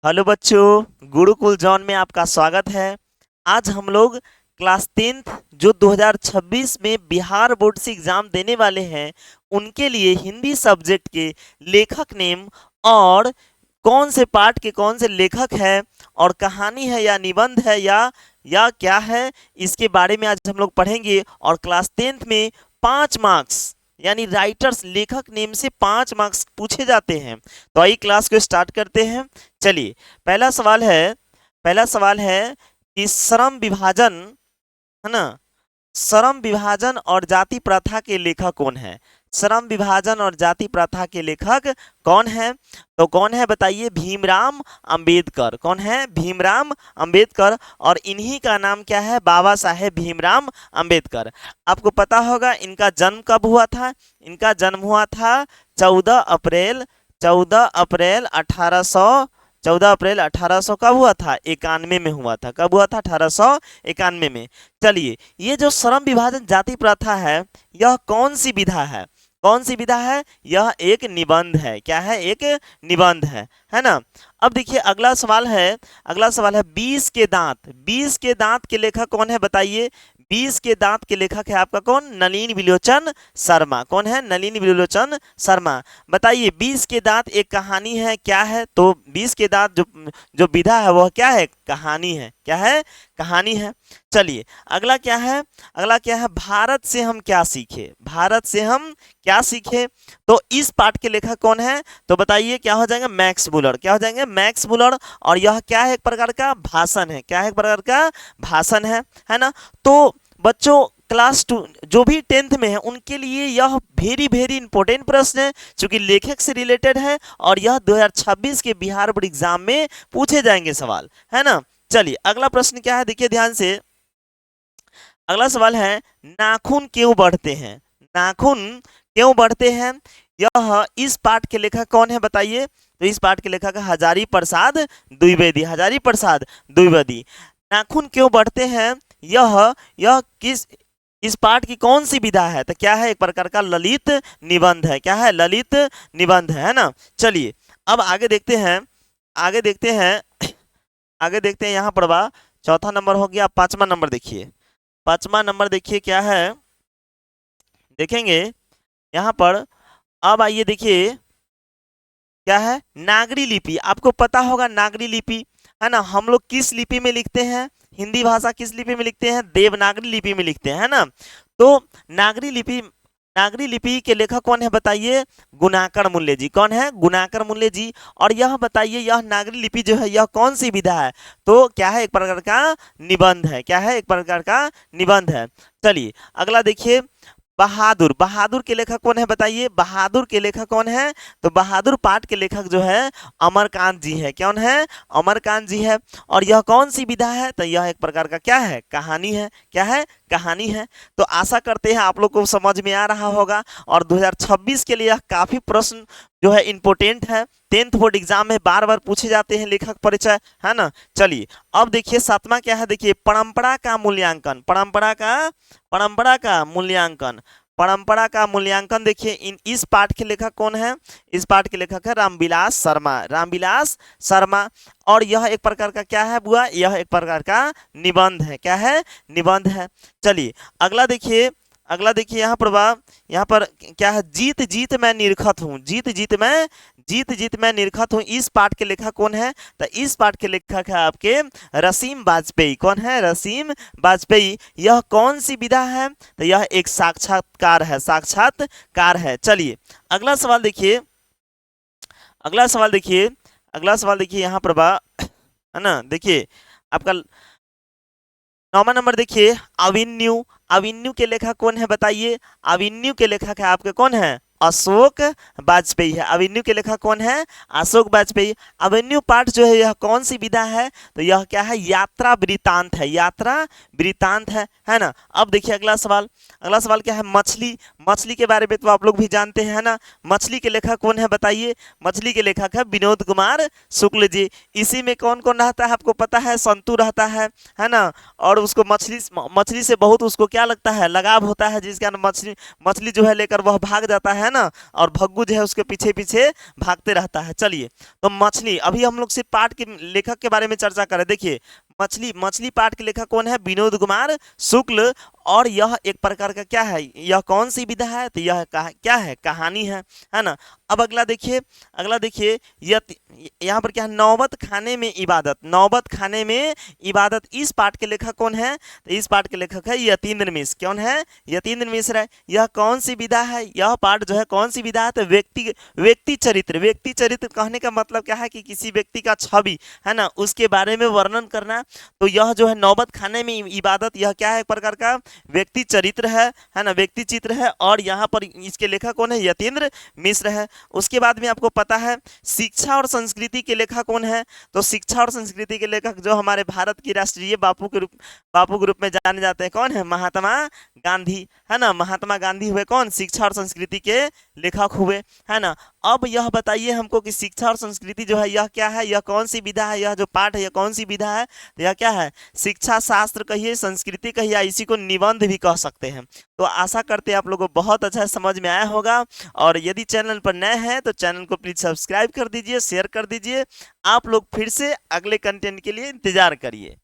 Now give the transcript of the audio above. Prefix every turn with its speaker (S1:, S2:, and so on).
S1: Hello बच्चों, Gurukul John में आपका स्वागत है। आज हम लोग क्लास 10th जो 2026 में बिहार बोर्ड से एग्जाम देने वाले हैं उनके लिए हिंदी सब्जेक्ट के लेखक नेम और कौन से पाठ के कौन से लेखक हैं और कहानी है या निबंध है या क्या है, इसके बारे में आज हम लोग पढ़ेंगे। और क्लास 10th में 5 मार्क्स यानी राइटर्स लेखक नेम से 5 मार्क्स पूछे जाते हैं। तो आइए क्लास को स्टार्ट करते हैं। चलिए, पहला सवाल है कि श्रम विभाजन, है ना, श्रम विभाजन और जाति प्रथा के लेखक कौन है? श्रम विभाजन और जाति प्रथा के लेखक कौन है? तो कौन है बताइए? भीमराव अंबेडकर। कौन है? भीमराव अंबेडकर। और इन्हीं का नाम क्या है? बाबा साहेब भीमराव अंबेडकर। आपको पता होगा इनका जन्म कब हुआ था? इनका जन्म हुआ था 14 अप्रैल 14 अप्रैल 1800 कब हुआ था? 91 में हुआ था। कब हुआ था? 1891 में। चलिए, ये जो श्रम विभाजन जाति प्रथा है, यह कौन सी विधा है? कौन सी विधा है? यह एक निबंध है। क्या है? एक निबंध है ना। अब देखिए अगला सवाल है 20 के दांत के लेखक कौन है बताइए? 20 के दांत के लेखक है आपका कौन? नलिनी विलोचन शर्मा। कौन है? नलिनी विलोचन शर्मा। बताइए, 20 के दांत एक कहानी है, क्या है? तो 20 के दांत जो जो विधा है वह क्या है? कहानी है। क्या है? कहानी है। चलिए, अगला क्या है? भारत से हम क्या सीखे? भारत से हम क्या सीखे? तो इस पाठ के लेखक कौन है? तो बताइए, क्या हो जाएंगे? Max Muller. क्या हो जाएंगे? Max Muller. और यह क्या है? एक प्रकार का भाषण है। क्या है? एक प्रकार का भाषण है ना। तो बच्चों, क्लास 2 जो भी 10th में है उनके लिए यह वेरी वेरी इंपॉर्टेंट प्रश्न है, क्योंकि लेखक से रिलेटेड है और यह 2026 के बिहार बोर्ड एग्जाम में पूछे जाएंगे सवाल, है ना। चलिए, अगला प्रश्न क्या है? देखिए ध्यान से। अगला सवाल है, नाखून क्यों बढ़ते हैं? नाखून क्यों बढ़ते हैं? यह इस पाठ के लेखक कौन है बताइए? तो इस पाठ के लेखक है हजारी प्रसाद द्विवेदी। हजारी प्रसाद द्विवेदी। नाखून क्यों बढ़ते हैं? यह किस इस पाठ की कौन सी विधा है? तो क्या है? एक प्रकार का ललित निबंध है। क्या है? ललित निबंध है ना। चलिए, अब आगे देखते हैं यहाँ पर बा। चौथा नंबर हो गया। 5वां नंबर देखिए। 5वां नंबर देखिए क्या है, देखेंगे यहाँ पर। अब आइए देखिए, क्या है? नागरी लिपि। आपको पता होगा नागरी लिपि, है ना। हम लोग किस लिपि में लिखते हैं? हिंदी भाषा किस लिपि में लिखते हैं? देवनागरी लिपि में लिखते हैं, है ना। तो नागरी लिपि के लेखक कौन है बताइए? गुणाकर मूल्य जी। कौन है? गुणाकर मूल्य जी। और यह बताइए, यह नागरी लिपि जो है यह कौन सी विधा है? तो क्या है? एक प्रकार का निबंध है। क्या है? एक प्रकार का निबंध है। चलिए, अगला देखिए। बहादुर। बहादुर के लेखक कौन है बताइए? बहादुर के लेखक कौन है? तो बहादुर पाठ के लेखक जो है अमरकांत जी है। कौन है? अमरकांत जी है। और यह कौन सी विधा है? तो यह एक प्रकार का क्या है? कहानी है। क्या है? कहानी है। तो आशा करते हैं आप लोग को समझ में आ रहा होगा। और 2026 के लिए यह काफी प्रश्न जो है इंपोर्टेंट है। 10th बोर्ड एग्जाम में बार बार पूछे जाते हैं लेखक परिचय, है ना। चलिए, अब देखिए 7वां क्या है? देखिए, परंपरा का मूल्यांकन। परंपरा का मूल्यांकन देखिए, इस पाठ के लेखक कौन है? इस पाठ के लेखक है रामविलास शर्मा। रामविलास शर्मा। और यह एक प्रकार का क्या है बुआ? यह एक प्रकार का निबंध है। क्या है? निबंध है। चलिए, अगला देखिए यहाँ पर क्या है? जीत जीत मैं निरखत हूँ। जीत जीत मैं निरखत हूँ। इस पाठ के लेखक कौन है? तो इस पाठ के लेखक है आपके रसीम वाजपेयी। कौन है? रसीम वाजपेयी। यह कौन सी विधा है? तो यह एक साक्षात्कार है। चलिए, अगला सवाल देखिए। अगला सवाल देखिए। यहाँ पर है ना। देखिए, आपका 9वां नंबर देखिए। अविन्यू। अविन्यू के लेखक कौन है बताइए? अविन्यू के लेखक है आपके कौन है? अशोक वाजपेयी है। अविन्यू के लेखक कौन है? अशोक वाजपेयी। अविन्यू पाठ जो है यह कौन सी विधा है? तो यह क्या है? यात्रा वृतांत है। यात्रा वृतांत है ना। अब देखिए अगला सवाल क्या है? मछली। मछली के बारे में तो आप लोग भी जानते हैं, है ना। मछली के लेखक कौन है बताइए? मछली के लेखक है विनोद कुमार शुक्ल जी। इसी में कौन कौन रहता है आपको पता है? संतू रहता है ना। और उसको मछली से बहुत उसको क्या लगता है? लगाव होता है, जिसके कारण मछली जो है लेकर वह भाग जाता है ना, और भग्गू जो है उसके पीछे पीछे भागते रहता है। चलिए, तो मछली, अभी हम लोग सिर्फ पाठ के लेखक के बारे में चर्चा करें। देखिए, मछली मछली पाठ के लेखक कौन है? विनोद कुमार शुक्ल। और यह एक प्रकार का क्या है, यह कौन सी विधा है? तो यह क्या है? कहानी है ना। अब अगला देखिए, अगला देखिए, यहाँ पर क्या है? नौबत खाने में इबादत, नौबत खाने में इबादत, इस पाठ के लेखक कौन है? तो इस पाठ के लेखक है यतीन्द्र मिश्र। कौन है? यतीन्द्र मिश्र है। यह कौन सी विधा है? यह पाठ जो है कौन सी विधा है? तो व्यक्ति चरित्र। व्यक्ति चरित्र कहने का मतलब क्या है कि किसी व्यक्ति का छवि है ना, उसके बारे में वर्णन करना। तो यह जो है नौबत खाने में इबादत, यह क्या है? एक प्रकार का व्यक्ति चरित्र है ना, व्यक्ति चित्र है। और यहाँ पर इसके लेखक कौन है? यतीन्द्र मिश्र है। उसके बाद में आपको पता है शिक्षा और संस्कृति के लेखक कौन है? तो शिक्षा और संस्कृति के लेखक जो हमारे भारत की राष्ट्रीय बापू के रूप में जाने जाते हैं, कौन है? महात्मा गांधी, है ना। महात्मा गांधी हुए कौन? शिक्षा और संस्कृति के लेखक हुए, है ना। अब यह बताइए हमको कि शिक्षा और संस्कृति जो है यह क्या है? यह कौन सी विधा है? यह जो पाठ है यह कौन सी विधा है? तो यह क्या है? शिक्षा शास्त्र कहिए, संस्कृति कहिए, या इसी को निबंध भी कह सकते हैं। तो आशा करते हैं आप लोगों को बहुत अच्छा समझ में आया होगा। और यदि चैनल पर नए हैं तो चैनल को प्लीज सब्सक्राइब कर दीजिए, शेयर कर दीजिए। आप लोग फिर से अगले कंटेंट के लिए इंतजार करिए।